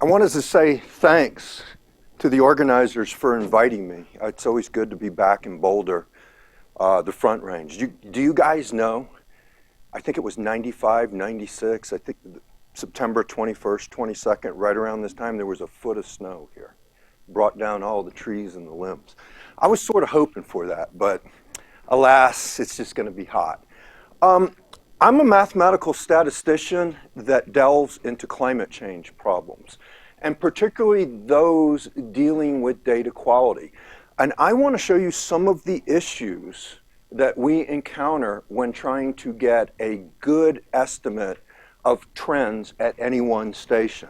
I wanted to say thanks to the organizers for inviting me. It's always good to be back in Boulder, the Front Range. Do you guys know, I think it was 95, 96, I think September 21st, 22nd, right around this time, there was a foot of snow here. Brought down all the trees and the limbs. I was sort of hoping for that, but alas, it's just gonna be hot. I'm a mathematical statistician that delves into climate change problems, and particularly those dealing with data quality. And I want to show you some of the issues that we encounter when trying to get a good estimate of trends at any one station.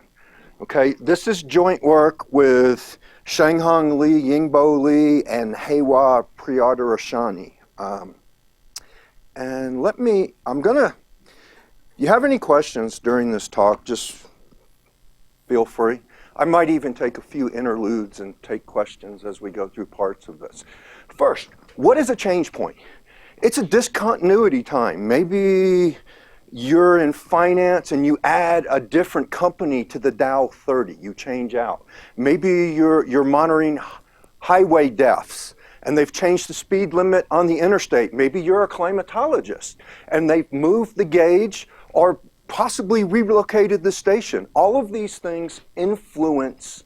Okay, this is joint work with Shanghang Li, Yingbo Li, and Heiwa Priyadarshani. And you have any questions during this talk, just feel free. I might even take a few interludes and take questions as we go through parts of this. First, what is a change point? It's a discontinuity time. Maybe you're in finance and you add a different company to the Dow 30, you change out. Maybe you're monitoring highway deaths and they've changed the speed limit on the interstate. Maybe you're a climatologist and they've moved the gauge or possibly relocated the station. All of these things influence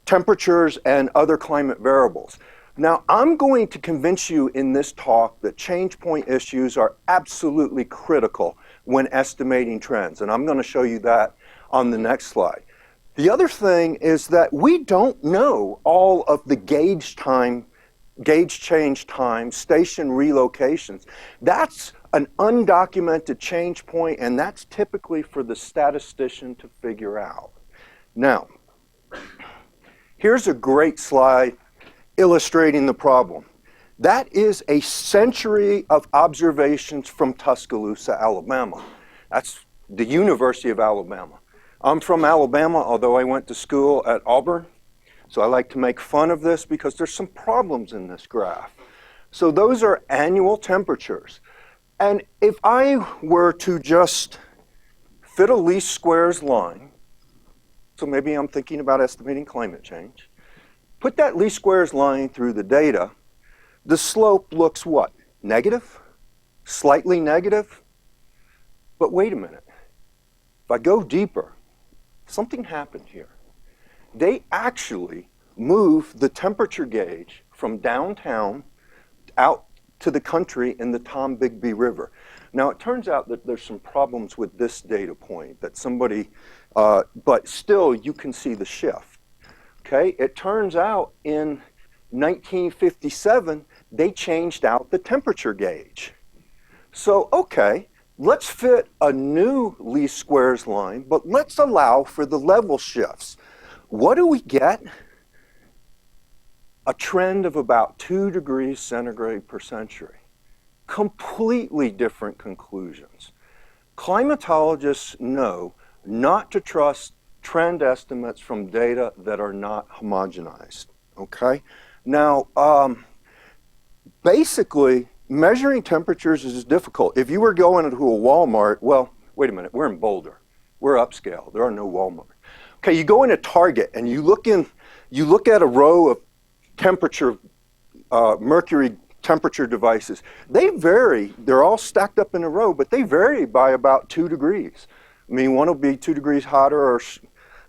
temperatures and other climate variables. Now, I'm going to convince you in this talk that change point issues are absolutely critical when estimating trends, and I'm going to show you that on the next slide. The other thing is that we don't know all of the gauge change time, station relocations. That's an undocumented change point, and that's typically for the statistician to figure out. Now, here's a great slide illustrating the problem. That is a century of observations from Tuscaloosa, Alabama. That's the University of Alabama. I'm from Alabama, although I went to school at Auburn. So I like to make fun of this because there's some problems in this graph. So those are annual temperatures. And if I were to just fit a least squares line, so maybe I'm thinking about estimating climate change, put that least squares line through the data, the slope looks what? Negative? Slightly negative? But wait a minute. If I go deeper, something happened here. They actually moved the temperature gauge from downtown out to the country in the Tombigbee River. Now, it turns out that there's some problems with this data point that but still you can see the shift. Okay, it turns out in 1957, they changed out the temperature gauge. So, okay, let's fit a new least squares line, but let's allow for the level shifts. What do we get? A trend of about 2 degrees centigrade per century. Completely different conclusions. Climatologists know not to trust trend estimates from data that are not homogenized, okay? Now, basically, measuring temperatures is difficult. If you were going into a Walmart, well, wait a minute, we're in Boulder. We're upscale, there are no Walmart. Okay, you go into Target and you look at a row of mercury temperature devices. They vary, they're all stacked up in a row, but they vary by about 2 degrees. I mean, one will be 2 degrees hotter or,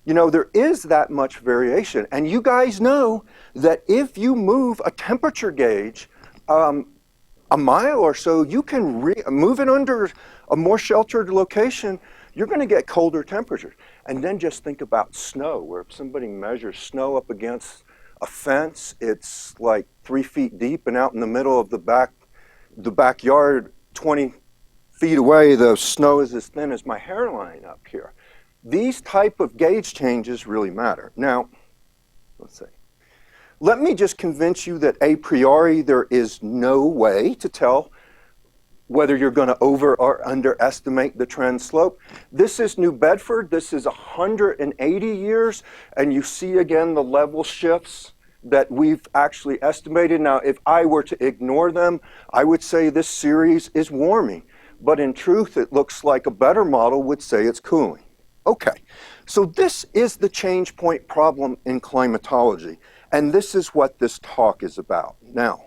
there is that much variation. And you guys know that if you move a temperature gauge a mile or so, you can move it under a more sheltered location, you're gonna get colder temperatures. And then just think about snow, where if somebody measures snow up against a fence, it's like 3 feet deep, and out in the middle of the backyard, 20 feet away, the snow is as thin as my hairline up here. These type of gauge changes really matter. Now, let's see. Let me just convince you that a priori there is no way to tell whether you're going to over or underestimate the trend slope. This is New Bedford. This is 180 years, and you see again the level shifts that we've actually estimated. Now, if I were to ignore them, I would say this series is warming. But in truth, it looks like a better model would say it's cooling. Okay, So this is the change point problem in climatology, and this is what this talk is about. Now,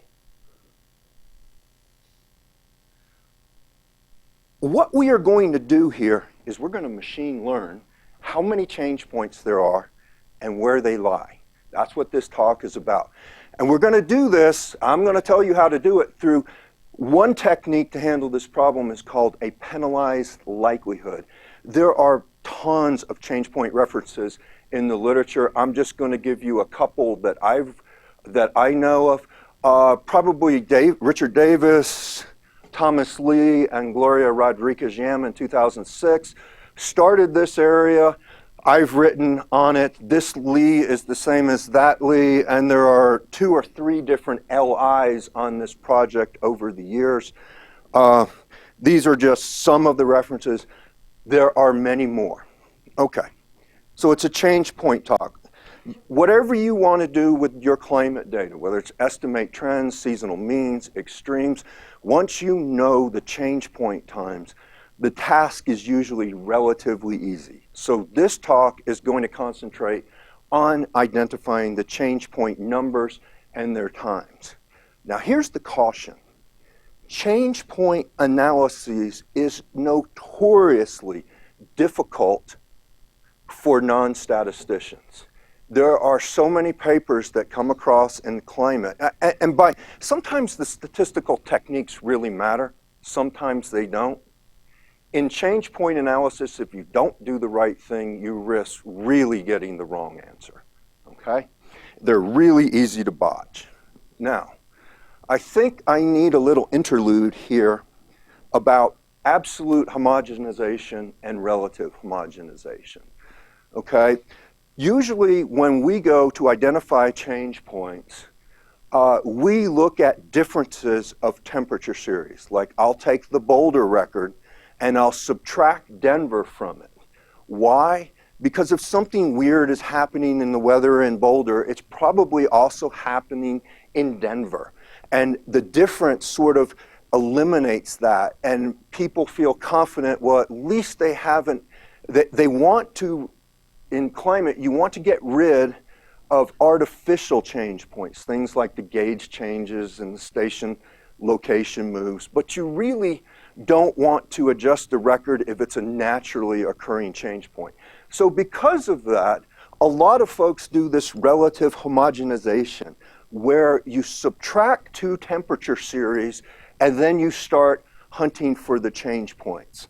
what we are going to do here is we're going to machine learn how many change points there are and where they lie. That's what this talk is about. And we're going to do this, I'm going to tell you how to do it through one technique to handle this problem is called a penalized likelihood. There are tons of change point references in the literature. I'm just going to give you a couple that I know of. Probably Richard Davis, Thomas Lee, and Gloria Rodriguez-Yam in 2006 started this area. I've written on it. This Lee is the same as that Lee, and there are 2 or 3 different LIs on this project over the years. These are just some of the references. There are many more. Okay, so it's a change point talk. Whatever you want to do with your climate data, whether it's estimate trends, seasonal means, extremes, once you know the change point times, the task is usually relatively easy. So this talk is going to concentrate on identifying the change point numbers and their times. Now here's the caution. Change point analysis is notoriously difficult for non-statisticians. There are so many papers that come across in climate, and sometimes the statistical techniques really matter, sometimes they don't. In change point analysis, if you don't do the right thing, you risk really getting the wrong answer, okay? They're really easy to botch. Now, I think I need a little interlude here about absolute homogenization and relative homogenization, okay? Usually when we go to identify change points, we look at differences of temperature series. Like I'll take the Boulder record and I'll subtract Denver from it. Why? Because if something weird is happening in the weather in Boulder, it's probably also happening in Denver. And the difference sort of eliminates that, and people feel confident, well, at least they haven't, they want to, in climate, you want to get rid of artificial change points, things like the gauge changes and the station location moves, but you really don't want to adjust the record if it's a naturally occurring change point. So because of that, a lot of folks do this relative homogenization, where you subtract 2 temperature series and then you start hunting for the change points.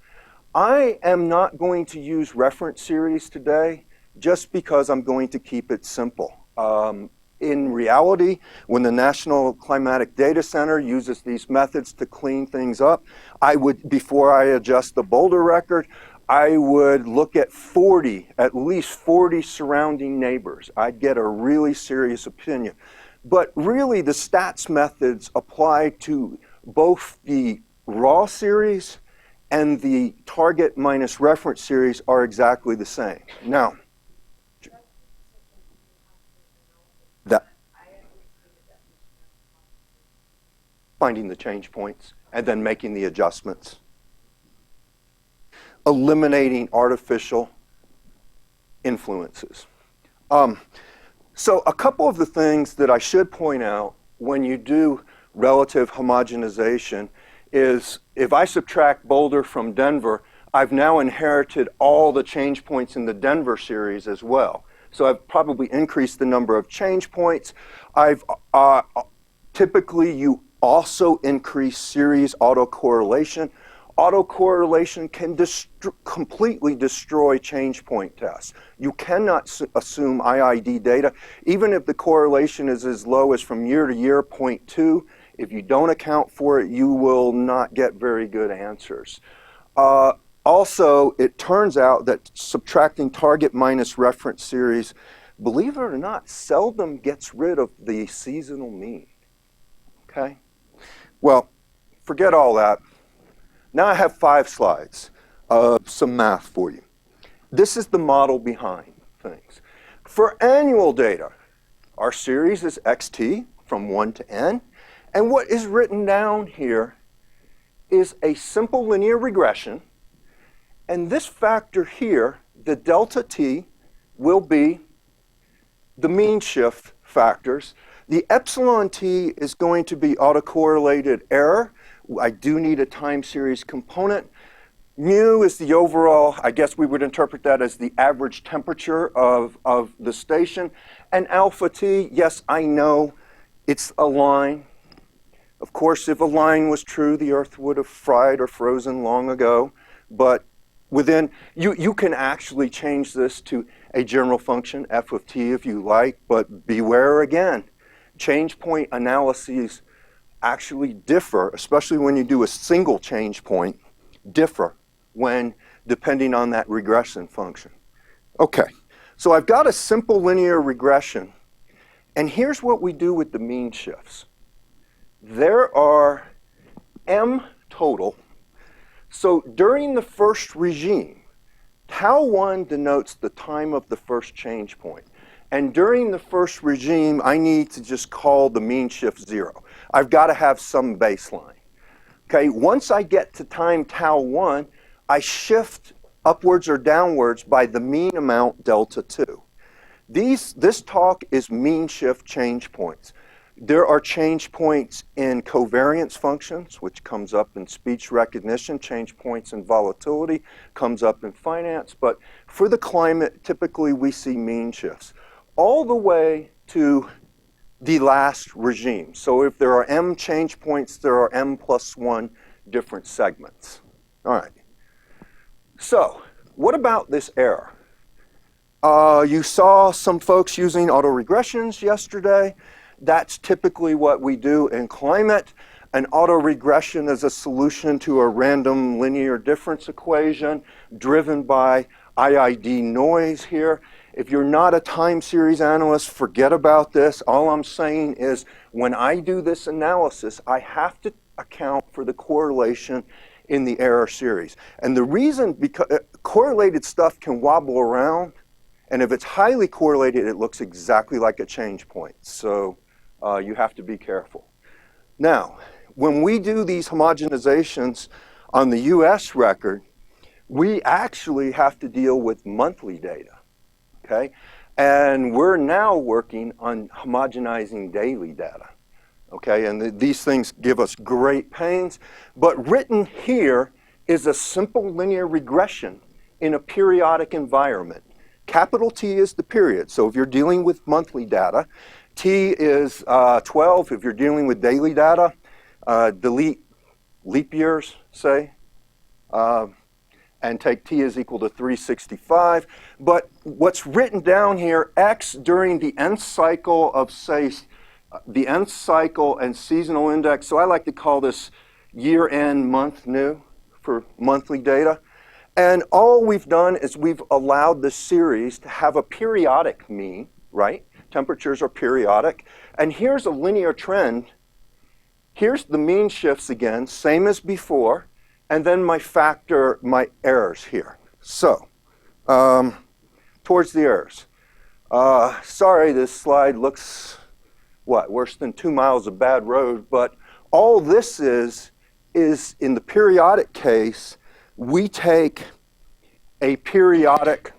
I am not going to use reference series today just because I'm going to keep it simple. In reality, when the National Climatic Data Center uses these methods to clean things up, before I adjust the Boulder record, I would look at at least 40 surrounding neighbors. I'd get a really serious opinion. But really, the stats methods apply to both the raw series and the target minus reference series are exactly the same. Now, finding the change points and then making the adjustments. Eliminating artificial influences. So a couple of the things that I should point out when you do relative homogenization is if I subtract Boulder from Denver, I've now inherited all the change points in the Denver series as well. So I've probably increased the number of change points. Typically you also increase series autocorrelation. Autocorrelation can completely destroy change point tests. You cannot assume IID data, even if the correlation is as low as from year to year 0.2. If you don't account for it, you will not get very good answers. Also, it turns out that subtracting target minus reference series, believe it or not, seldom gets rid of the seasonal mean. Okay? Well, forget all that. Now I have 5 slides of some math for you. This is the model behind things. For annual data, our series is xt from 1 to n, and what is written down here is a simple linear regression, and this factor here the delta t will be the mean shift factors. The epsilon t is going to be autocorrelated error. I do need a time series component. Mu is the overall, I guess we would interpret that as the average temperature of the station. And alpha t, yes, I know it's a line. Of course, if a line was true, the Earth would have fried or frozen long ago. But within, you can actually change this to a general function, f of t, if you like. But beware again, change point analyses actually differ, especially when you do a single change point, differ when depending on that regression function. Okay, so I've got a simple linear regression, and here's what we do with the mean shifts. There are m total. So during the first regime, tau 1 denotes the time of the first change point. And during the first regime, I need to just call the mean shift 0. I've got to have some baseline. Okay, once I get to time tau 1, I shift upwards or downwards by the mean amount delta 2. This talk is mean shift change points. There are change points in covariance functions, which comes up in speech recognition. Change points in volatility comes up in finance. But for the climate, typically we see mean shifts all the way to the last regime. So if there are m change points, there are m plus 1 different segments. All right. So what about this error? You saw some folks using autoregressions yesterday. That's typically what we do in climate. An autoregression is a solution to a random linear difference equation driven by IID noise here. If you're not a time series analyst, forget about this. All I'm saying is when I do this analysis, I have to account for the correlation in the error series. And the reason, because correlated stuff can wobble around, and if it's highly correlated, it looks exactly like a change point. So you have to be careful. Now, when we do these homogenizations on the US record, we actually have to deal with monthly data, okay? And we're now working on homogenizing daily data, okay? And these things give us great pains, but written here is a simple linear regression in a periodic environment. Capital T is the period, so if you're dealing with monthly data, T is 12. If you're dealing with daily data, delete leap years, say, and take T is equal to 365. But what's written down here, X during the nth cycle of, say, the nth cycle and seasonal index. So I like to call this year-end month new for monthly data. And all we've done is we've allowed the series to have a periodic mean, right? Temperatures are periodic. And here's a linear trend. Here's the mean shifts again, same as before. And then my factor, my errors here. So, towards the errors. Sorry, this slide looks, what, worse than 2 miles of bad road. But all this is in the periodic case, we take a periodic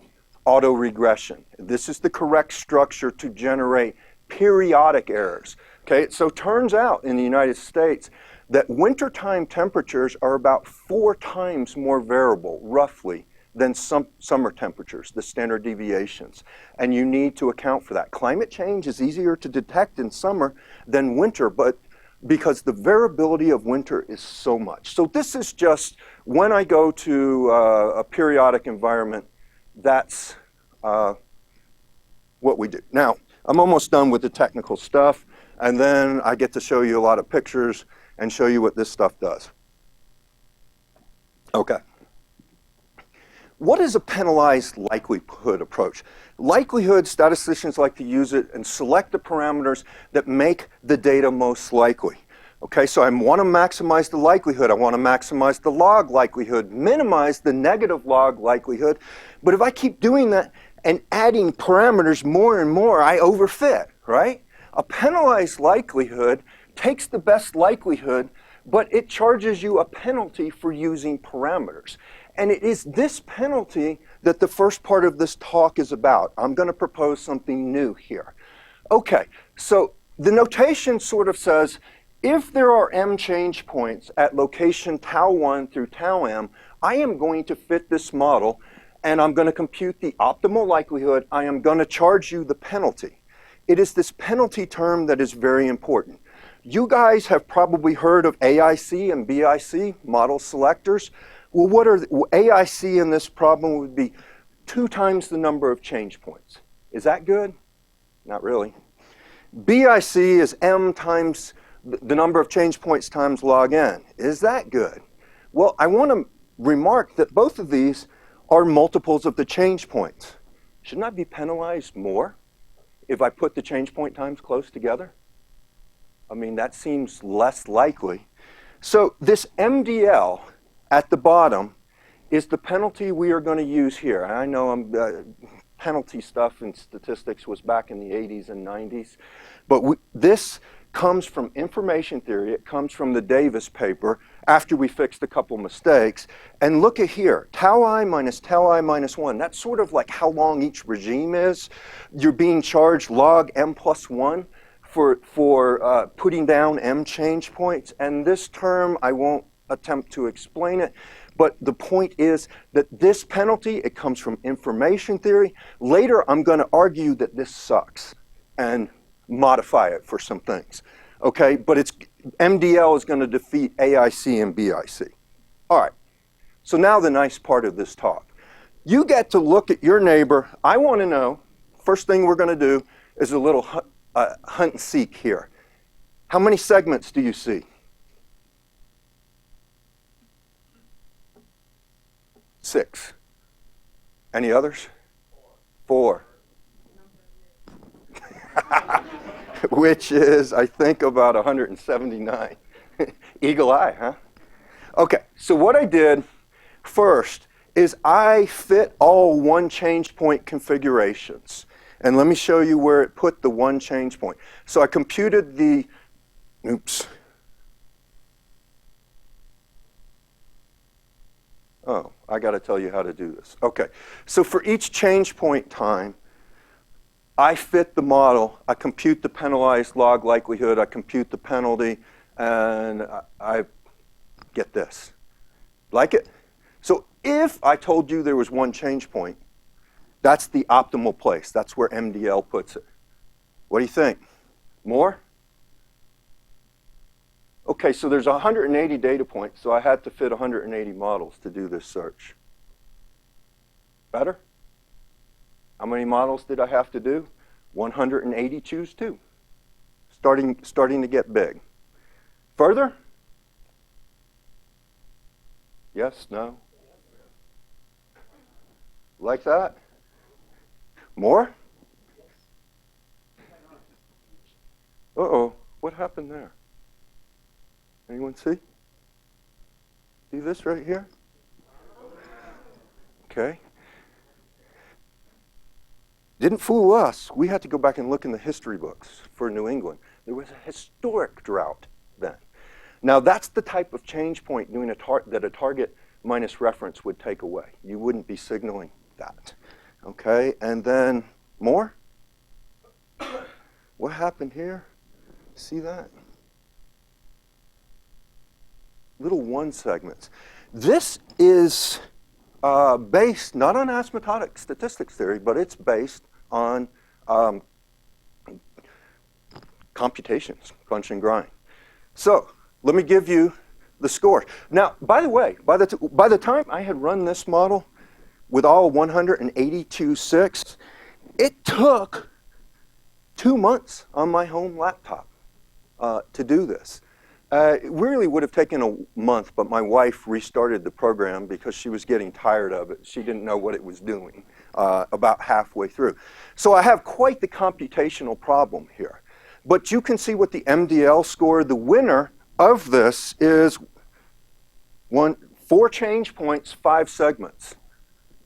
autoregression. This is the correct structure to generate periodic errors. Okay, so it turns out in the United States that wintertime temperatures are about 4 times more variable, roughly, than summer temperatures, the standard deviations. And you need to account for that. Climate change is easier to detect in summer than winter, but because the variability of winter is so much. So this is just, when I go to a periodic environment, that's what we do. Now, I'm almost done with the technical stuff, and then I get to show you a lot of pictures and show you what this stuff does. Okay. What is a penalized likelihood approach? Likelihood, statisticians like to use it and select the parameters that make the data most likely. Okay, so I want to maximize the likelihood. I want to maximize the log likelihood, minimize the negative log likelihood. But if I keep doing that and adding parameters more and more, I overfit, right? A penalized likelihood takes the best likelihood, but it charges you a penalty for using parameters. And it is this penalty that the first part of this talk is about. I'm going to propose something new here. Okay, so the notation sort of says, if there are m change points at location tau 1 through tau m, I am going to fit this model, and I'm going to compute the optimal likelihood. I am going to charge you the penalty. It is this penalty term that is very important. You guys have probably heard of AIC and BIC, model selectors. Well, what are AIC in this problem would be 2 times the number of change points. Is that good? Not really. BIC is m times the number of change points times log n. Is that good? Well, I want to remark that both of these are multiples of the change points. Shouldn't I be penalized more if I put the change point times close together? I mean, that seems less likely. So this MDL at the bottom is the penalty we are going to use here. And I know penalty stuff in statistics was back in the 80s and 90s, but this comes from information theory. It comes from the Davis paper after we fixed a couple mistakes. And look at here, tau I minus 1. That's sort of like how long each regime is. You're being charged log m plus 1 for putting down m change points. And this term, I won't attempt to explain it, but the point is that this penalty, it comes from information theory. Later, I'm going to argue that this sucks and modify it for some things, okay? But it's MDL is going to defeat AIC and BIC. All right, so now the nice part of this talk. You get to look at your neighbor. I want to know, first thing we're going to do is a little hunt and seek here. How many segments do you see? 6. Any others? 4. Which is, I think, about 179. Eagle eye, huh? Okay, so what I did first is I fit all 1 change point configurations. And let me show you where it put the 1 change point. So I computed the, oops. Oh, I got to tell you how to do this. Okay, so for each change point time, I fit the model, I compute the penalized log likelihood, I compute the penalty, and I get this. Like it? So if I told you there was 1 change point, that's the optimal place. That's where MDL puts it. What do you think? More? Okay, so there's 180 data points, so I had to fit 180 models to do this search. Better? How many models did I have to do? 180 choose 2. Starting to get big. Further? Yes, no? Like that? More? Uh-oh, what happened there? Anyone see? See this right here? Okay. Didn't fool us. We had to go back and look in the history books for New England. There was a historic drought then. Now that's the type of change point doing that a target minus reference would take away. You wouldn't be signaling that. Okay, and then more? What happened here? See that? Little 1 segments. This is based not on asymptotic statistics theory, but it's based on computations, punch and grind. So let me give you the score. Now, by the way, by the time I had run this model with all 182.6, it took 2 months on my home laptop to do this. It really would have taken a month, but my wife restarted the program because she was getting tired of it. She didn't know what it was doing about halfway through. So I have quite the computational problem here. But you can see what the MDL score, the winner of this is 4 change points, 5 segments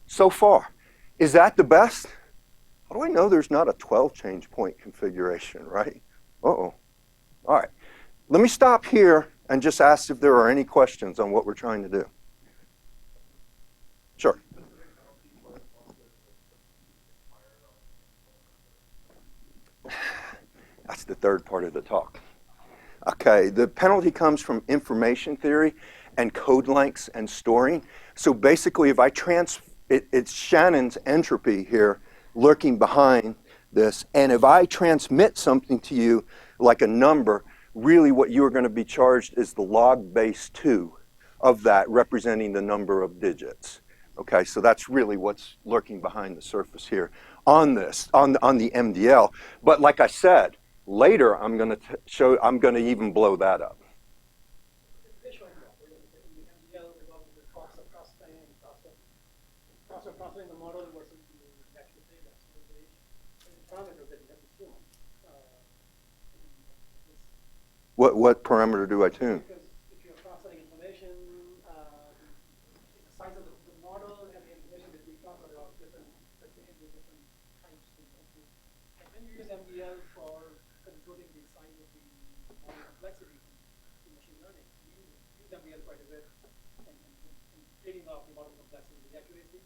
so far. Is that the best? How do I know there's not a 12 change point configuration, right? Uh-oh. All right. Let me stop here and just ask if there are any questions on what we're trying to do. Sure. That's the third part of the talk. Okay, the penalty comes from information theory and code lengths and storing. So basically, if I it's Shannon's entropy here lurking behind this, and if I transmit something to you like a number, really what you are going to be charged is the log base 2 of that representing the number of digits. Okay, so that's really what's lurking behind the surface here on this, on the MDL. But like I said, later I'm going to even blow that up. Processing the model versus the actual data. So the parameters that you have to tune. What parameter do I tune? Because if you're processing information, the size of the model and the information that we process are different, different types. And when you use MDL for controlling the size of the model complexity in machine learning, you use MDL quite a bit in trading off the model complexity with the accuracy.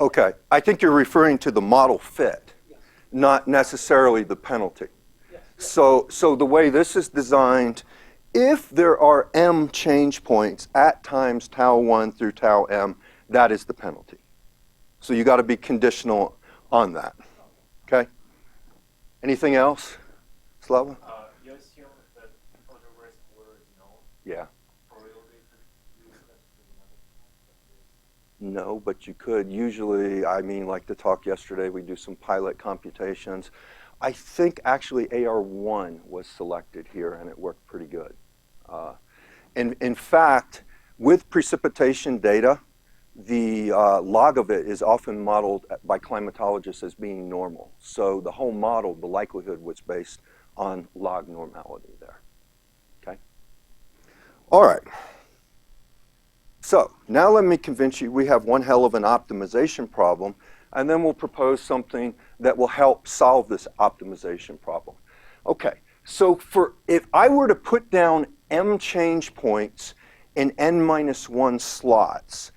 Okay, I think you're referring to the model fit, Yes. not necessarily the penalty. Yes. So the way this is designed, if there are m change points at times tau 1 through tau m, that is the penalty. So you got to be conditional on that. Okay? Anything else, Slava? You assume that algebraic order is known. Yeah. No. No, but you could. Usually, I mean, like the talk yesterday, we do some pilot computations. I think actually AR1 was selected here, and it worked pretty good. In fact, with precipitation data, the log of it is often modeled by climatologists as being normal. So the whole model, the likelihood was based on log normality there. Okay? All right. So now let me convince you we have one hell of an optimization problem, and then we'll propose something that will help solve this optimization problem. Okay, so if I were to put down m change points in n-1 slots,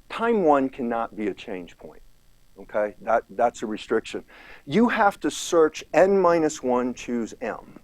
time 1 cannot be a change point. Okay, that's a restriction. You have to search n-1, choose m.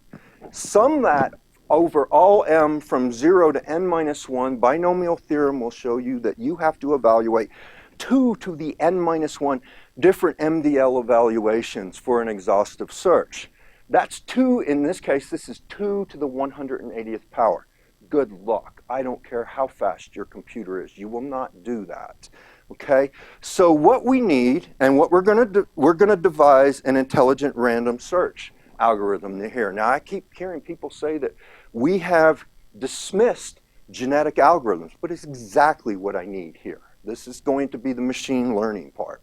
Sum that over all m from 0 to n-1, binomial theorem will show you that you have to evaluate 2 to the n-1 different MDL evaluations for an exhaustive search. That's 2, in this case, this is 2 to the 180th power. Good luck. I don't care how fast your computer is. You will not do that. Okay? So what we need, and what we're going to devise an intelligent random search algorithm here. Now, I keep hearing people say that we have dismissed genetic algorithms, but it's exactly what I need here. This is going to be the machine learning part.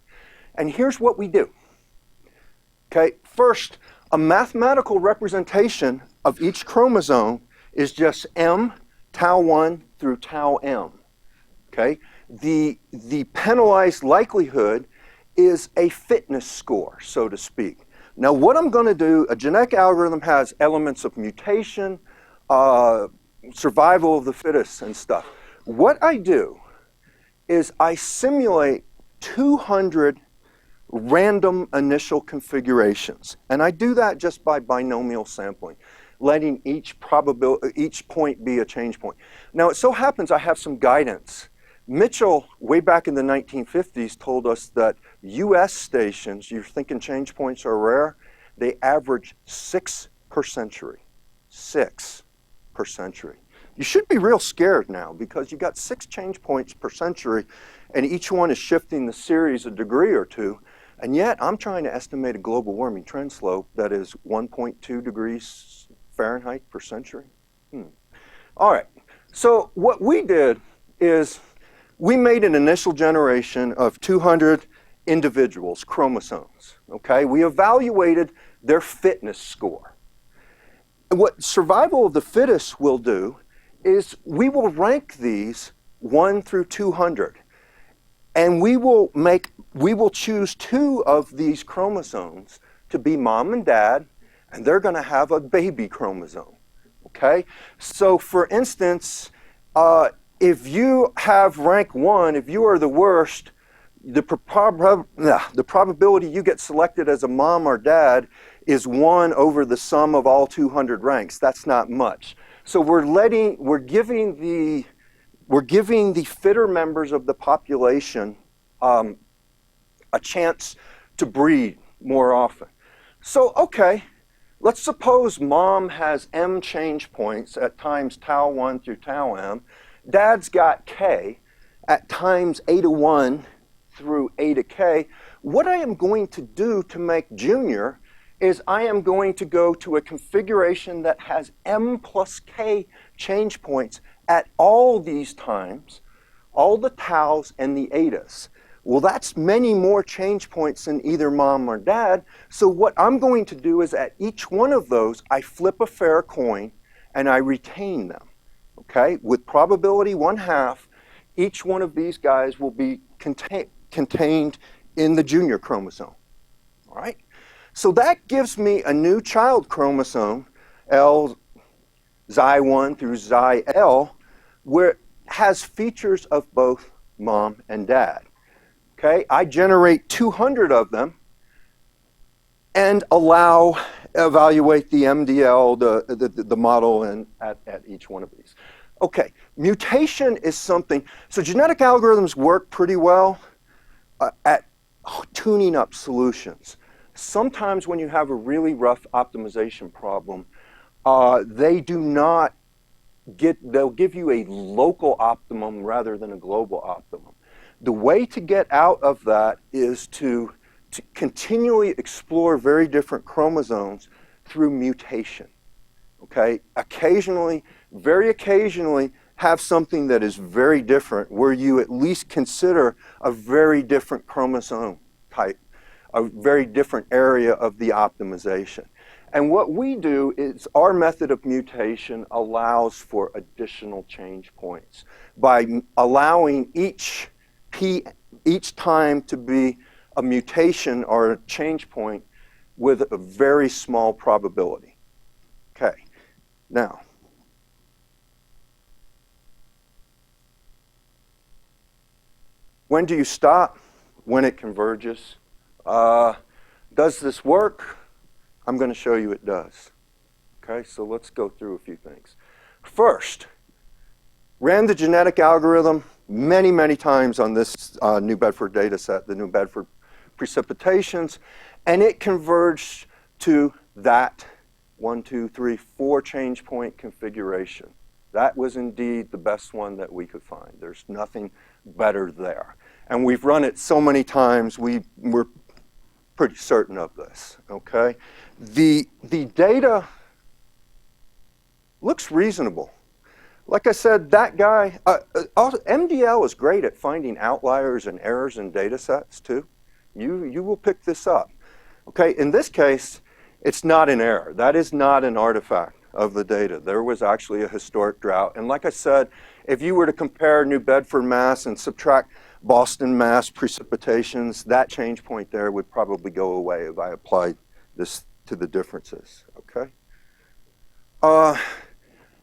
And here's what we do. Okay, first, a mathematical representation of each chromosome is just m, tau 1 through tau m. Okay, the penalized likelihood is a fitness score, so to speak. Now, what I'm going to do, a genetic algorithm has elements of mutation, survival of the fittest and stuff. What I do is I simulate 200 random initial configurations. And I do that just by binomial sampling, letting each point be a change point. Now, it so happens I have some guidance. Mitchell, way back in the 1950s, told us that US stations, you're thinking change points are rare, they average 6 per century. 6 per century. You should be real scared now because you got 6 change points per century and each one is shifting the series a degree or two. And yet I'm trying to estimate a global warming trend slope that is 1.2 degrees Fahrenheit per century. All right, so what we did is we made an initial generation of 200 individuals, chromosomes, okay? We evaluated their fitness score. And what survival of the fittest will do is we will rank these 1 through 200. And we will choose 2 of these chromosomes to be mom and dad, and they're going to have a baby chromosome, okay? So for instance, if you have rank 1, if you are the worst, the probability you get selected as a mom or dad is 1 over the sum of all 200 ranks. That's not much. So we're giving the fitter members of the population a chance to breed more often. So, okay, let's suppose mom has M change points at times tau 1 through tau m. Dad's got K at times A to 1 through A to K. What I am going to do to make junior is I am going to go to a configuration that has M plus K change points at all these times, all the taus and the etas. Well, that's many more change points than either mom or dad. So what I'm going to do is at each one of those, I flip a fair coin and I retain them, okay? With probability 1/2, each one of these guys will be contained in the junior chromosome, all right? So that gives me a new child chromosome, L, Xi1 through Xi-L, where it has features of both mom and dad. Okay, I generate 200 of them and evaluate the MDL, the model at each one of these. Okay, mutation is something, so genetic algorithms work pretty well at tuning up solutions. Sometimes when you have a really rough optimization problem, they'll give you a local optimum rather than a global optimum. The way to get out of that is to continually explore very different chromosomes through mutation, okay? Occasionally, very occasionally, have something that is very different where you at least consider a very different chromosome type, a very different area of the optimization. And what we do is our method of mutation allows for additional change points by allowing each time to be a mutation or a change point with a very small probability. Okay, now, when do you stop? When it converges. Does this work? I'm going to show you it does. Okay, so let's go through a few things. First, ran the genetic algorithm many, many times on this New Bedford data set, the New Bedford precipitations, and it converged to that 1, 2, 3, 4 change point configuration. That was indeed the best one that we could find. There's nothing better there. And we've run it so many times, we're pretty certain of this, okay? The data looks reasonable. Like I said, that guy, MDL is great at finding outliers and errors in data sets too. You will pick this up. Okay, in this case, it's not an error. That is not an artifact of the data. There was actually a historic drought. And like I said, if you were to compare New Bedford, Mass. And subtract Boston, Mass. Precipitations, that change point there would probably go away if I applied this to the differences, okay?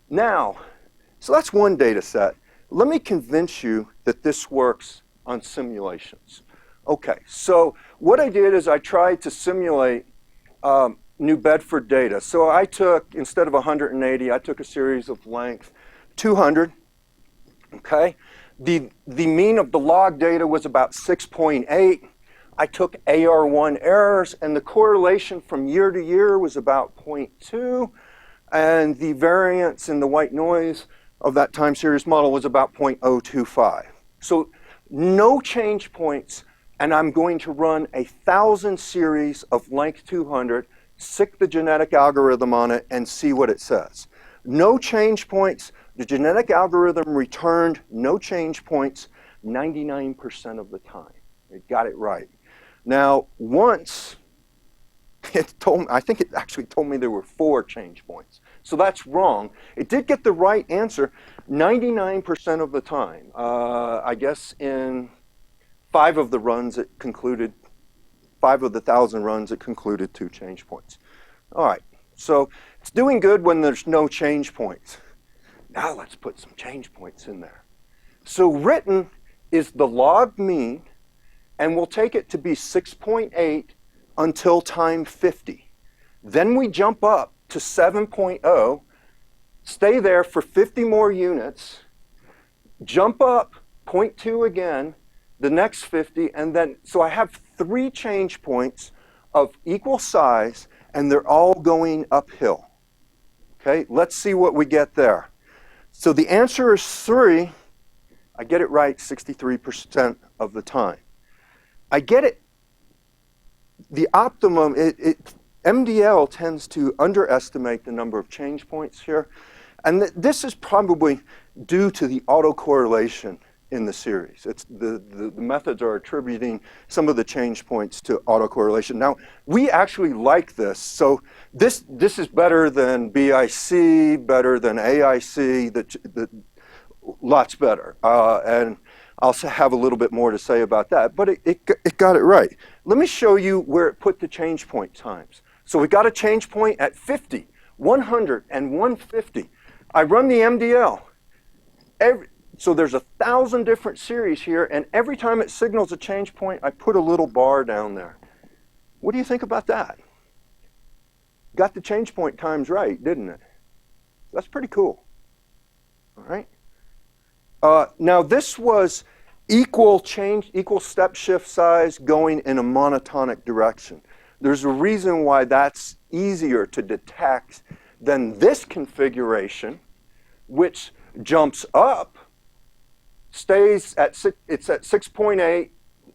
Now, so that's one data set. Let me convince you that this works on simulations. Okay, so what I did is I tried to simulate New Bedford data. So I took, instead of 180, I took a series of length 200, okay? The mean of the log data was about 6.8. I took AR1 errors, and the correlation from year to year was about 0.2, and the variance in the white noise of that time series model was about 0.025. So no change points, and I'm going to run 1,000 series of length 200, sick the genetic algorithm on it, and see what it says. No change points. The genetic algorithm returned no change points 99% of the time. It got it right. Now, once it told me, I think it actually told me there were 4 change points. So that's wrong. It did get the right answer 99% of the time. I guess in 5 of the runs it concluded, 5 of the 1,000 runs it concluded 2 change points. All right, so it's doing good when there's no change points. Now let's put some change points in there. So written is the log mean, and we'll take it to be 6.8 until time 50. Then we jump up to 7.0, stay there for 50 more units, jump up 0.2 again, the next 50, and then, so I have 3 change points of equal size, and they're all going uphill. Okay, let's see what we get there. So the answer is 3. I get it right 63% of the time. I get it, the optimum, MDL tends to underestimate the number of change points here. And this is probably due to the autocorrelation in the series. It's the methods are attributing some of the change points to autocorrelation. Now, we actually like this. So this is better than BIC, better than AIC, lots better. And I'll have a little bit more to say about that, but it got it right. Let me show you where it put the change point times. So we got a change point at 50, 100, and 150. I run the MDL. So there's 1,000 different series here, and every time it signals a change point, I put a little bar down there. What do you think about that? Got the change point times right, didn't it? That's pretty cool. All right. Now this was equal step shift size going in a monotonic direction. There's a reason why that's easier to detect than this configuration, which jumps up, stays at it's at 6.8,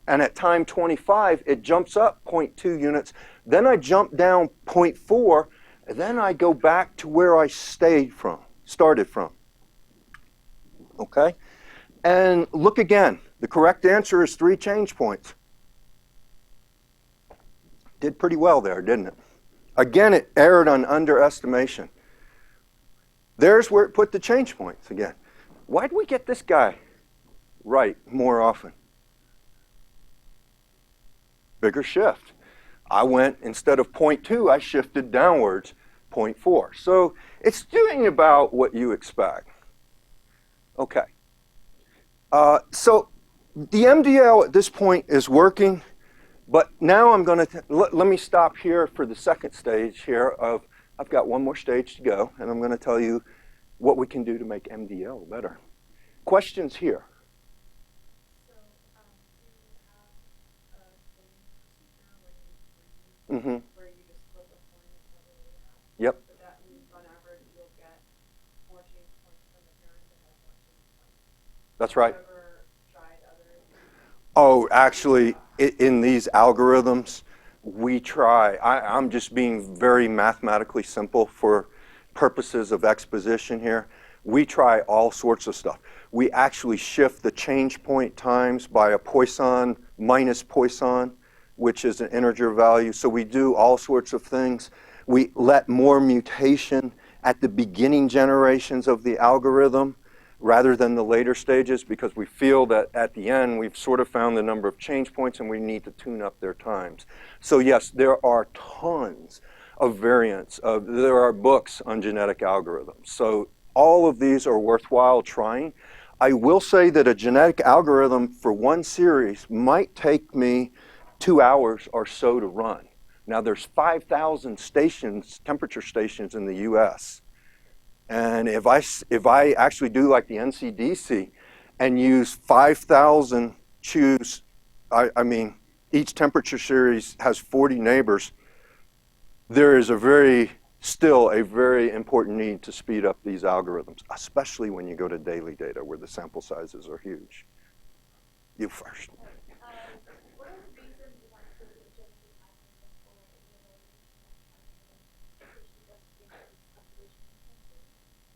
and at time 25 it jumps up 0.2 units. Then I jump down 0.4, and then I go back to where I started from. Okay, and look again. The correct answer is 3 change points. Did pretty well there, didn't it? Again, it erred on underestimation. There's where it put the change points again. Why do we get this guy right more often? Bigger shift. I went, instead of 0.2, I shifted downwards 0.4. So it's doing about what you expect. Okay. So the MDL at this point is working, but now I'm going to, let me stop here for the second stage here of, I've got one more stage to go, and I'm going to tell you what we can do to make MDL better. Questions here? So you have a where you just flip a coin and whatever you have. Yep. But that means on average you'll get more change points from the parent that has more change points. That's right. Have you ever tried other? Oh, actually, in these algorithms, we try. I'm just being very mathematically simple for purposes of exposition here. We try all sorts of stuff. We actually shift the change point times by a Poisson minus Poisson, which is an integer value. So we do all sorts of things. We let more mutation at the beginning generations of the algorithm rather than the later stages, because we feel that at the end we've sort of found the number of change points and we need to tune up their times. So yes, there are tons of variants. There are books on genetic algorithms. So all of these are worthwhile trying. I will say that a genetic algorithm for one series might take me 2 hours or so to run. Now there's 5,000 stations, temperature stations in the US. And if I actually do like the NCDC and use 5,000 I mean, each temperature series has 40 neighbors, there is still a very important need to speed up these algorithms, especially when you go to daily data where the sample sizes are huge. You first. What are the reasons you want to do genetic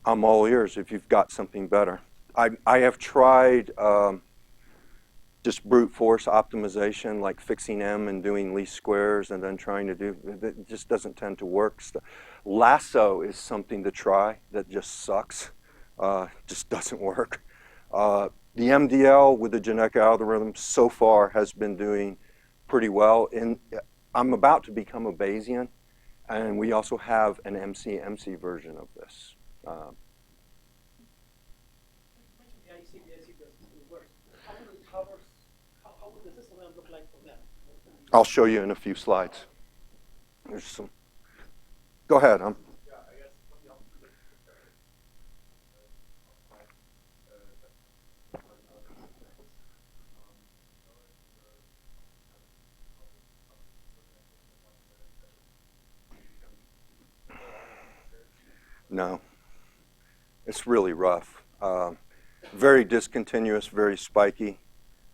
I'm all ears if you've got something better. I have tried just brute force optimization, like fixing M and doing least squares and then trying to do, it just doesn't tend to work. Lasso is something to try that just sucks, just doesn't work. The MDL with the genetic algorithm so far has been doing pretty well. I'm about to become a Bayesian, and we also have an MC version of this. You mentioned BIC, BIC I'll show you in a few slides. There's some. Go ahead. Yeah, I guess from the opposite perspective, No, it's really rough. Very discontinuous, very spiky.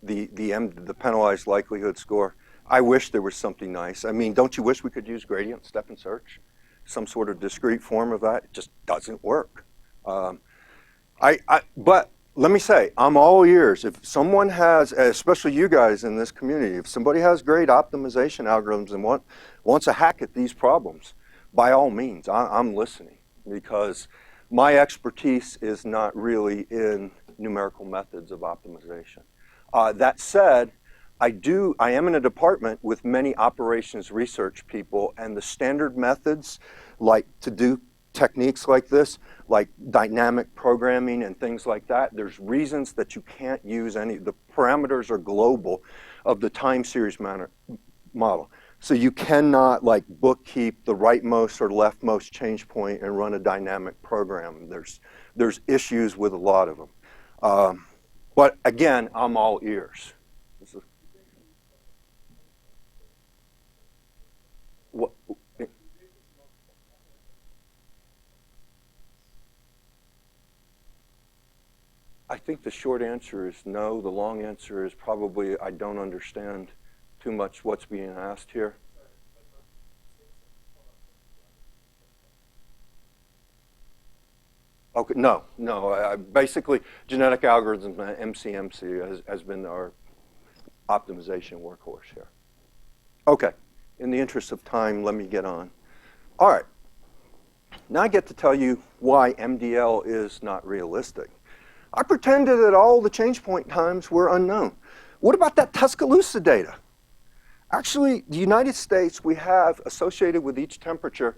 The penalized likelihood score. I wish there was something nice. I mean, don't you wish we could use gradient step and search? Some sort of discrete form of that. It just doesn't work. But let me say, I'm all ears. If someone has, especially you guys in this community, if somebody has great optimization algorithms and wants a hack at these problems, by all means, I'm listening, because my expertise is not really in numerical methods of optimization. That said, I am in a department with many operations research people, and the standard methods, like to do techniques like this, like dynamic programming and things like that, there's reasons that you can't use any. The parameters are global of the time series model. So you cannot like bookkeep the rightmost or leftmost change point and run a dynamic program. There's issues with a lot of them. But again, I'm all ears. What? I think the short answer is no. The long answer is probably I don't understand too much what's being asked here. Okay, no. Basically, genetic algorithms and MCMC has been our optimization workhorse here. Okay, in the interest of time, let me get on. All right, now I get to tell you why MDL is not realistic. I pretended that all the change point times were unknown. What about that Tuscaloosa data? Actually, the United States, we have associated with each temperature,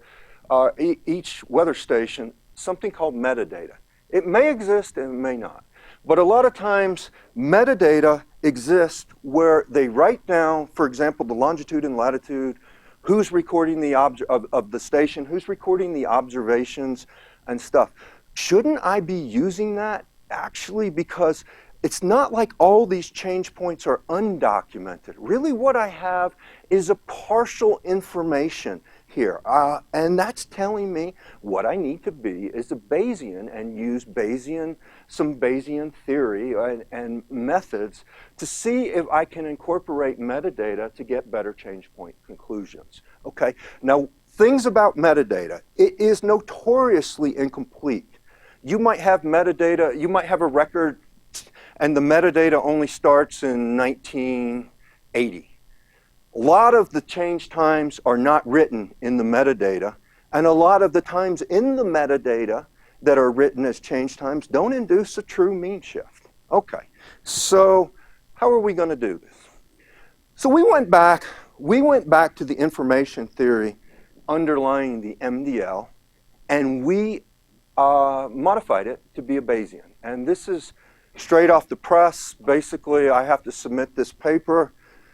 each weather station, something called metadata. It may exist and it may not. But a lot of times, metadata exists where they write down, for example, the longitude and latitude, who's recording the of the station, who's recording the observations and stuff. Shouldn't I be using that? Actually, because it's not like all these change points are undocumented. Really what I have is a partial information here. And that's telling me what I need to be is a Bayesian and use some Bayesian theory and methods to see if I can incorporate metadata to get better change point conclusions. Okay, now things about metadata. It is notoriously incomplete. You might have metadata, you might have a record and the metadata only starts in 1980. A lot of the change times are not written in the metadata, and a lot of the times in the metadata that are written as change times don't induce a true mean shift. Okay, so how are we going to do this? So we went back to the information theory underlying the MDL, and we modified it to be a Bayesian. And this is straight off the press. Basically, I have to submit this paper.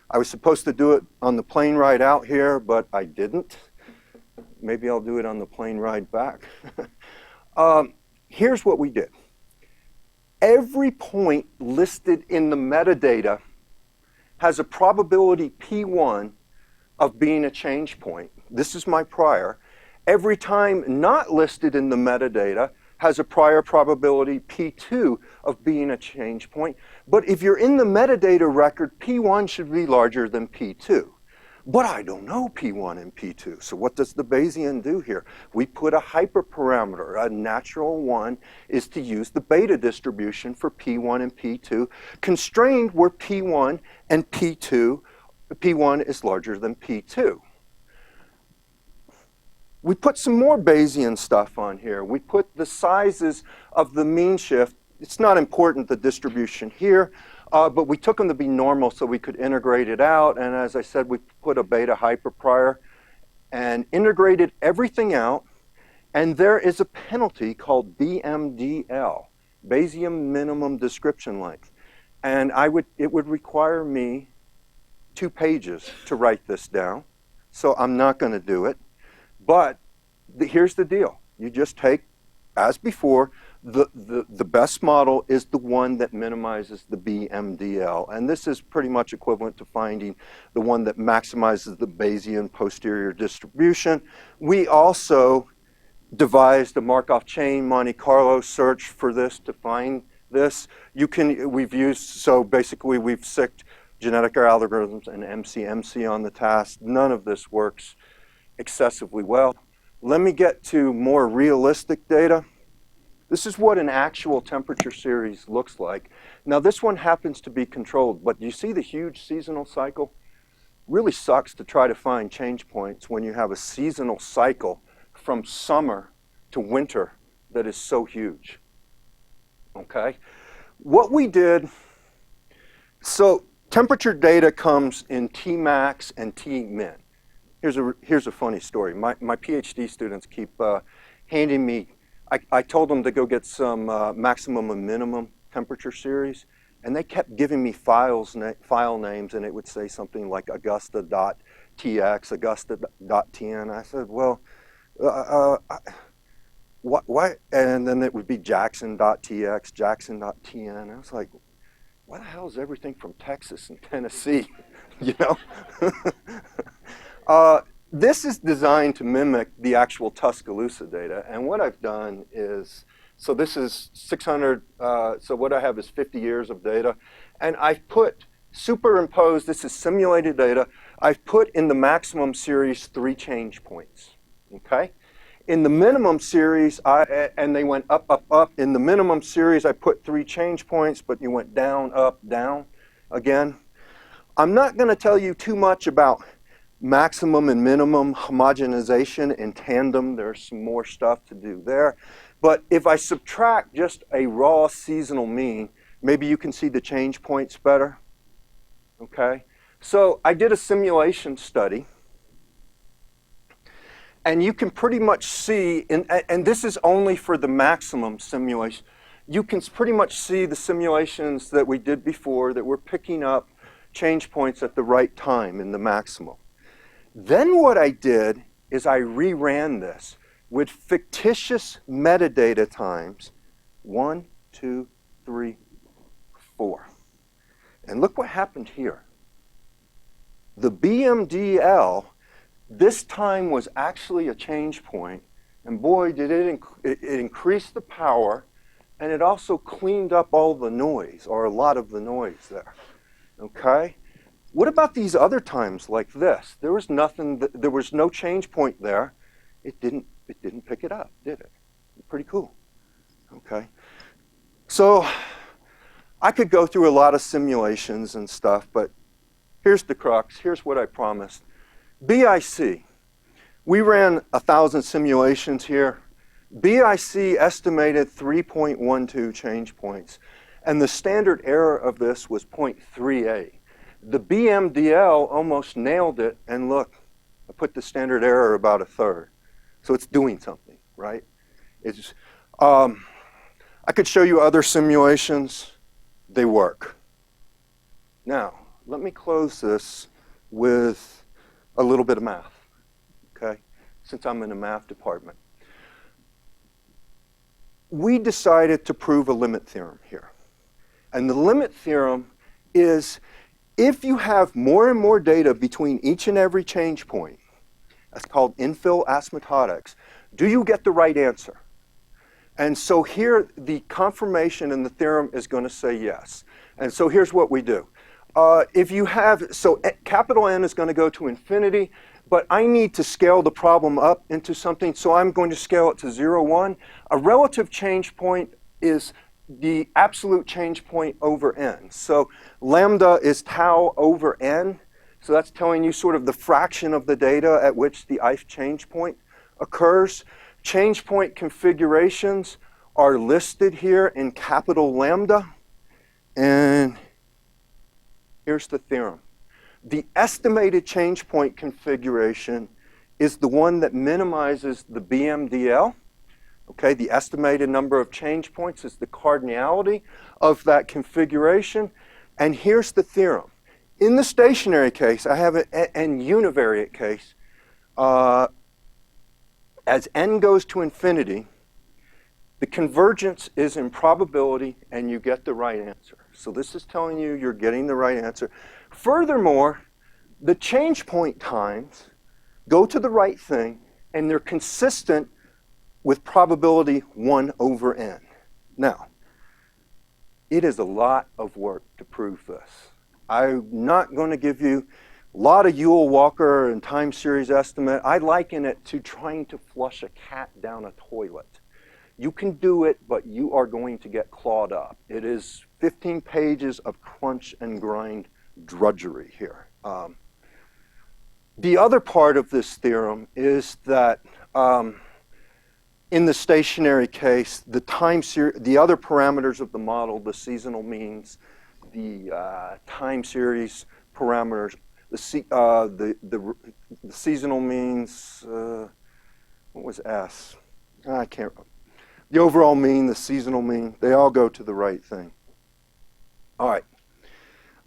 I was supposed to do it on the plane ride out here, but I didn't. Maybe I'll do it on the plane ride back. Here's what we did. Every point listed in the metadata has a probability P1 of being a change point. This is my prior. Every time not listed in the metadata has a prior probability P2 of being a change point. But if you're in the metadata record, P1 should be larger than P2. But I don't know P1 and P2. So what does the Bayesian do here? We put a hyperparameter. A natural one is to use the beta distribution for P1 and P2, constrained where P1 and P1 is larger than P2. We put some more Bayesian stuff on here. We put the sizes of the mean shift. It's not important, the distribution here, but we took them to be normal so we could integrate it out. And as I said, we put a beta hyperprior and integrated everything out. And there is a penalty called BMDL, Bayesian minimum description length. And it would require me 2 pages to write this down, so I'm not going to do it. But here's the deal. You just take, as before, the best model is the one that minimizes the BMDL. And this is pretty much equivalent to finding the one that maximizes the Bayesian posterior distribution. We also devised a Markov chain Monte Carlo search for this to find this. We've used, so basically we've sicked genetic algorithms and MC on the task. None of this works excessively well. Let me get to more realistic data. This is what an actual temperature series looks like. Now this one happens to be controlled, but you see the huge seasonal cycle? Really sucks to try to find change points when you have a seasonal cycle from summer to winter that is so huge, okay? What we did, so temperature data comes in Tmax and Tmin. Here's a funny story. My PhD students keep handing me, I told them to go get some maximum and minimum temperature series, and they kept giving me file names, and it would say something like Augusta.tx, Augusta.tn. I said, well, why? And then it would be Jackson.tx, Jackson.tn. I was like, why the hell is everything from Texas and Tennessee, you know? This is designed to mimic the actual Tuscaloosa data, and what I've done is, so this is 600, so what I have is 50 years of data, and I've superimposed, this is simulated data, I've put in the maximum series 3 change points, okay? In the minimum series, and they went up, up, up. In the minimum series, I put 3 change points, but you went down, up, down again. I'm not going to tell you too much about maximum and minimum homogenization in tandem. There's some more stuff to do there. But if I subtract just a raw seasonal mean, maybe you can see the change points better. Okay? So I did a simulation study. And you can pretty much see, and this is only for the maximum simulation, you can pretty much see the simulations that we did before that we're picking up change points at the right time in the maximum. Then what I did is I reran this with fictitious metadata times 1, 2, 3, 4. And look what happened here. The BMDL this time was actually a change point, and boy, did it increase the power, and it also cleaned up all the noise, or a lot of the noise there, okay? What about these other times like this? There was nothing, there was no change point there. It didn't pick it up, did it? Pretty cool, okay? So I could go through a lot of simulations and stuff, but here's the crux, here's what I promised. BIC, we ran 1,000 simulations here. BIC estimated 3.12 change points, and the standard error of this was 0.38. The BMDL almost nailed it, and look, I put the standard error about 1/3. So it's doing something, right? It's, I could show you other simulations. They work. Now, let me close this with a little bit of math, okay? Since I'm in the math department. We decided to prove a limit theorem here. And the limit theorem is if you have more and more data between each and every change point, that's called infill asymptotics, do you get the right answer? And so here, the confirmation in the theorem is going to say yes. And so here's what we do. If you have, so capital N is going to go to infinity, but I need to scale the problem up into something, so I'm going to scale it to 0, 1. A relative change point is the absolute change point over n. So lambda is tau over n, so that's telling you sort of the fraction of the data at which the ith change point occurs. Change point configurations are listed here in capital lambda, and here's the theorem. The estimated change point configuration is the one that minimizes the BMDL. Okay, the estimated number of change points is the cardinality of that configuration. And here's the theorem. In the stationary case, I have an univariate case. As n goes to infinity, the convergence is in probability and you get the right answer. So this is telling you you're getting the right answer. Furthermore, the change point times go to the right thing and they're consistent with probability 1 over n. Now, it is a lot of work to prove this. I'm not going to give you a lot of Ewell-Walker and time series estimate. I liken it to trying to flush a cat down a toilet. You can do it, but you are going to get clawed up. It is 15 pages of crunch and grind drudgery here. The other part of this theorem is that in the stationary case, the other parameters of the model, the seasonal means, the time series parameters, the seasonal means, what was S? I can't remember. The overall mean, the seasonal mean, they all go to the right thing. All right,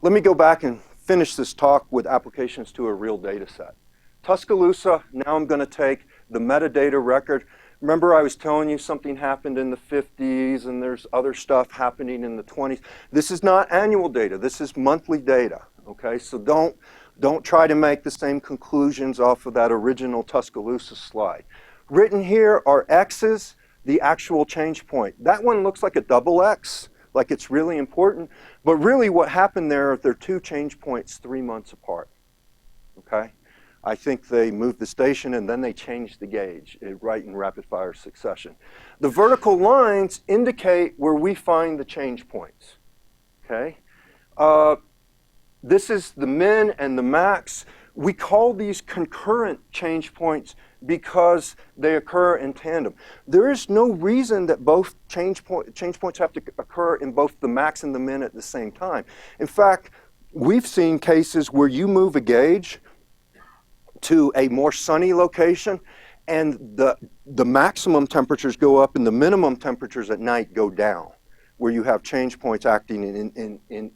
let me go back and finish this talk with applications to a real data set. Tuscaloosa, now I'm going to take the metadata record. Remember I was telling you something happened in the 50s and there's other stuff happening in the 20s. This is not annual data, this is monthly data, okay? So don't try to make the same conclusions off of that original Tuscaloosa slide. Written here are X's, the actual change point. That one looks like a double X, like it's really important, but really what happened there, they're two change points 3 months apart, okay? I think they moved the station and then they changed the gauge, right in rapid fire succession. The vertical lines indicate where we find the change points, okay? This is the min and the max. We call these concurrent change points because they occur in tandem. There is no reason that both change points have to occur in both the max and the min at the same time. In fact, we've seen cases where you move a gauge to a more sunny location and the maximum temperatures go up and the minimum temperatures at night go down, where you have change points acting in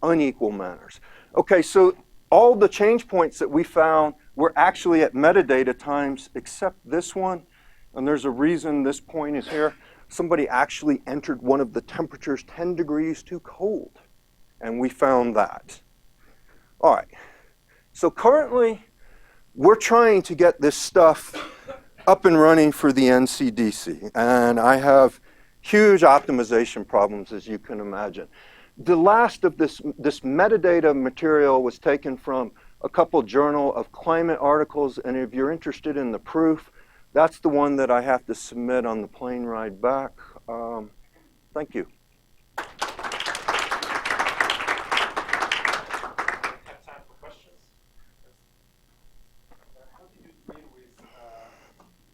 unequal manners. Okay, so all the change points that we found were actually at metadata times except this one, and there's a reason this point is here. Somebody actually entered one of the temperatures 10 degrees too cold, and we found that. All right, so currently we're trying to get this stuff up and running for the NCDC, and I have huge optimization problems, as you can imagine. The last of this metadata material was taken from a couple Journal of Climate articles, and if you're interested in the proof, that's the one that I have to submit on the plane ride back. Thank you. Have time for questions? How do you deal with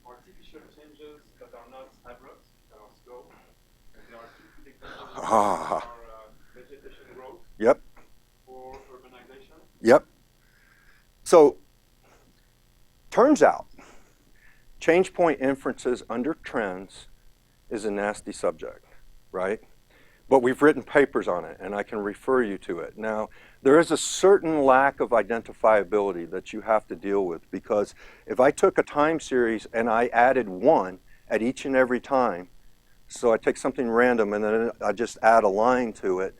artificial changes that are not abrupt, that are slow? And there are two good examples. Vegetation growth. Yep. Or urbanization. Yep. So, turns out, change point inferences under trends is a nasty subject, right? But we've written papers on it, and I can refer you to it. Now, there is a certain lack of identifiability that you have to deal with, because if I took a time series and I added 1 at each and every time, so I take something random and then I just add a line to it,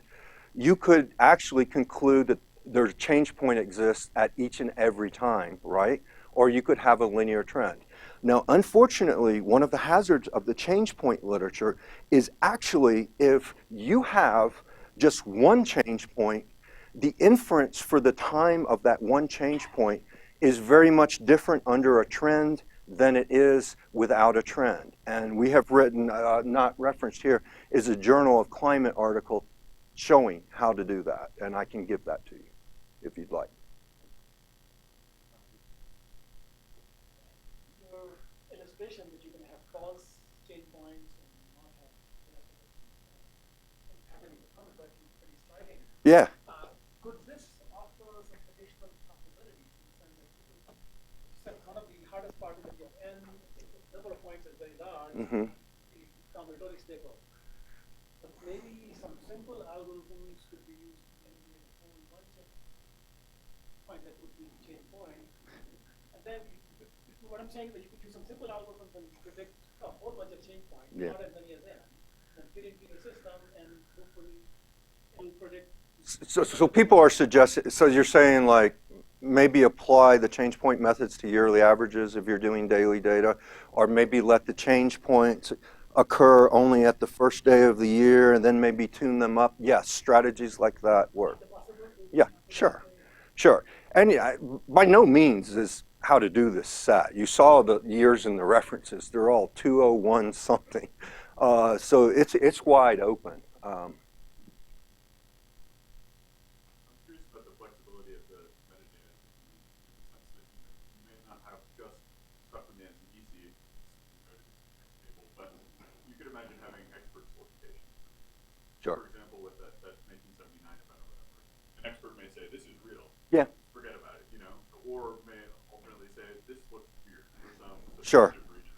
you could actually conclude that there's a change point exists at each and every time, right? Or you could have a linear trend. Now, unfortunately, one of the hazards of the change point literature is actually if you have just one change point, the inference for the time of that one change point is very much different under a trend than it is without a trend. And we have written, not referenced here, is a Journal of Climate article showing how to do that, and I can give that to you if you'd like. Your illustration that you can have false change points and not have happening in the common is actually pretty striking. Yeah. Could this offer some additional possibilities in the sense that you said one of the hardest part is that your n, the number of points is very large, the combinatoric stable. But maybe some simple algorithms could be used to eliminate only one change. point that would be the change point. And then what I'm saying is that you could use some simple algorithms and predict a whole bunch of change points, Yeah. not as many as n, and fit into your system, and hopefully it'll predict. So people are suggesting, so you're saying like maybe apply the change point methods to yearly averages if you're doing daily data, or maybe let the change points occur only at the first day of the year and then maybe tune them up. Yes, strategies like that work. Yeah, sure, sure. And yeah, by no means is how to do this set. You saw the years in the references. They're all 201 something. So it's wide open. I'm curious about the flexibility of the metadata in the sense that you may not have just stuff from the NCDC encoded in the text table, but you could imagine having expert solicitation. Sure. For example, with that 1979 event or whatever, an expert may say, this is real. Yeah. Forget about it, or may alternately say, this looks weird for some Sure. reason.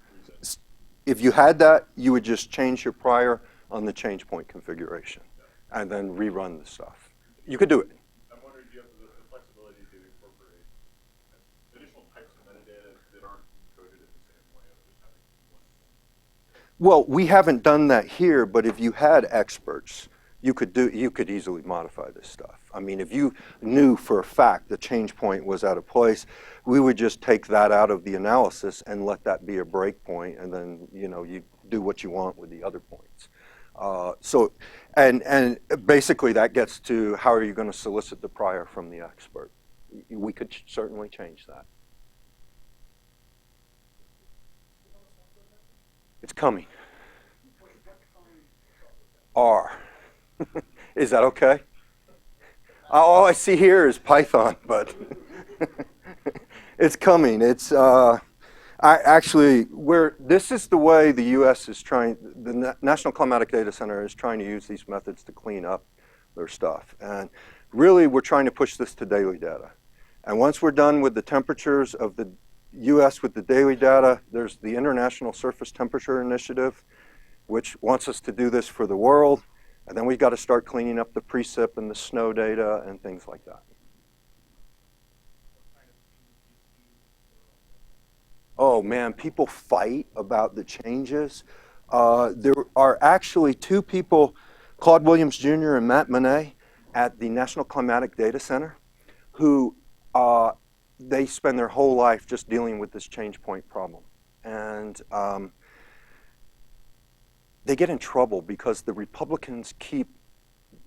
If you had that, you would just change your prior on the change point configuration and then rerun the stuff. You could do it. I'm wondering, do you have the flexibility to incorporate additional types of metadata that aren't encoded in the same way of just having one? Well, we haven't done that here, but if you had experts, you could easily modify this stuff. I mean, if you knew for a fact the change point was out of place, we would just take that out of the analysis and let that be a breakpoint, and then you do what you want with the other points. And basically that gets to how are you going to solicit the prior from the expert? We could certainly change that. It's coming. R. Is that okay? All I see here is Python, but it's coming. It's this is the way the U.S. is trying. The National Climatic Data Center is trying to use these methods to clean up their stuff, and really we're trying to push this to daily data. And once we're done with the temperatures of the U.S. with the daily data, there's the International Surface Temperature Initiative, which wants us to do this for the world. And then we've got to start cleaning up the precip and the snow data and things like that. Oh man, people fight about the changes. There are actually two people, Claude Williams Jr. and Matt Monet, at the National Climatic Data Center, who they spend their whole life just dealing with this change point problem. And they get in trouble because the Republicans keep,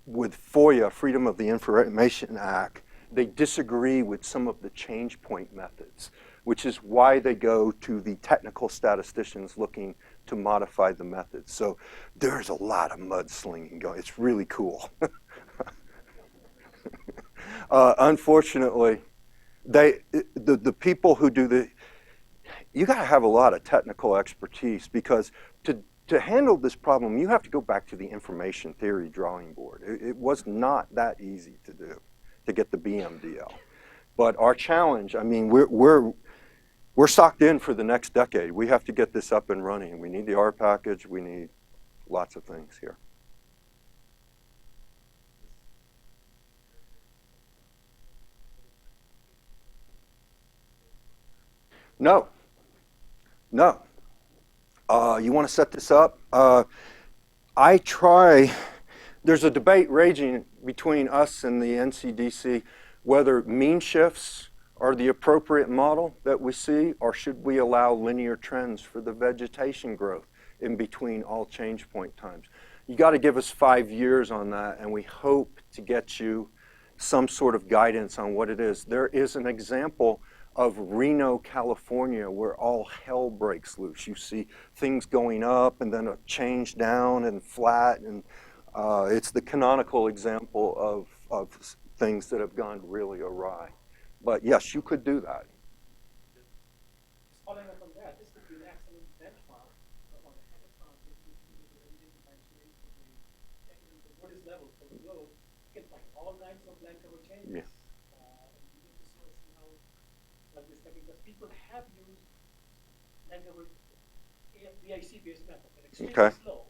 with FOIA, Freedom of the Information Act, they disagree with some of the change point methods, which is why they go to the technical statisticians looking to modify the methods. So there's a lot of mudslinging going. It's really cool. Unfortunately, the people who do you got to have a lot of technical expertise, because to handle this problem, you have to go back to the information theory drawing board. It was not that easy to do, to get the BMDL. But our challenge, I mean, we're socked in for the next decade. We have to get this up and running. We need the R package. We need lots of things here. No. No. You want to set this up? There's a debate raging between us and the NCDC whether mean shifts are the appropriate model that we see, or should we allow linear trends for the vegetation growth in between all change point times. You got to give us 5 years on that, and we hope to get you some sort of guidance on what it is. There is an example of Reno, California, where all hell breaks loose. You see things going up and then a change down and flat, and it's the canonical example of things that have gone really awry. But yes, you could do that. Following up on that, this could be an excellent benchmark on the hackathon, which would be the radiation time series for the Buddhist level for the globe. You can find all kinds of blank cover changes. Yeah. You need to sort of see how this can be, because people have used blank cover BIC based method, but extremely Okay. slow.